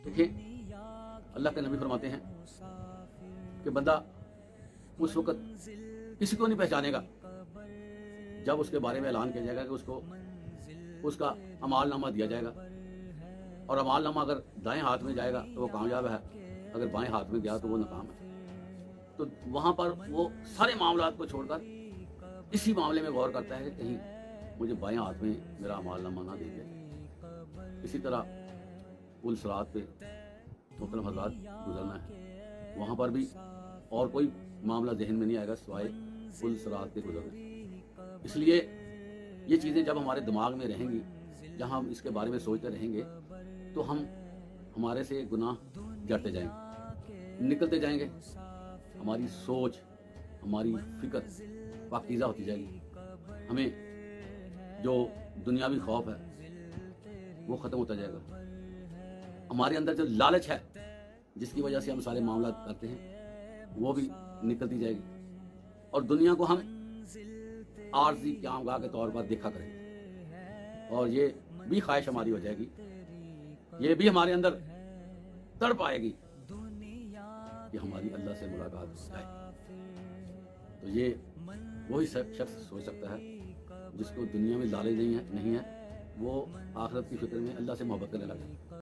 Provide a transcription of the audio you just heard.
دیکھیں اللہ کے نبی فرماتے ہیں کہ بندہ اس وقت کسی کو نہیں پہچانے گا جب اس کے بارے میں اعلان کیا جائے گا کہ اس کو اس کا اعمال نامہ دیا جائے گا، اور اعمال نامہ اگر دائیں ہاتھ میں جائے گا تو وہ کامیاب ہے، اگر بائیں ہاتھ میں گیا تو وہ ناکام ہے۔ تو وہاں پر وہ سارے معاملات کو چھوڑ کر اسی معاملے میں غور کرتا ہے کہ کہیں مجھے بائیں ہاتھ میں میرا اعمال نامہ نہ دے دیا۔ اسی طرح پل صراط پہ محترم حضرات گزرنا ہے، وہاں پر بھی اور کوئی معاملہ ذہن میں نہیں آئے گا سوائے پل صراط کے گزرنے۔ اس لیے یہ چیزیں جب ہمارے دماغ میں رہیں گی، جہاں ہم اس کے بارے میں سوچتے رہیں گے تو ہمارے سے گناہ جڑتے جائیں گے، نکلتے جائیں گے، ہماری سوچ، ہماری فکر پاکیزہ ہوتی جائے گی، ہمیں جو دنیاوی خوف ہے وہ ختم ہوتا جائے گا، ہمارے اندر جو لالچ ہے جس کی وجہ سے ہم سارے معاملات کرتے ہیں وہ بھی نکلتی جائے گی، اور دنیا کو ہم عارضی قیامگاہ کے طور پر دیکھا کریں گے، اور یہ بھی خواہش ہماری ہو جائے گی، یہ بھی ہمارے اندر تڑپ آئے گی کہ ہماری اللہ سے ملاقات ہو جائے۔ تو یہ وہی شخص سوچ سکتا ہے جس کو دنیا میں لالچ نہیں ہے، وہ آخرت کی فکر میں اللہ سے محبت کرنے لگا۔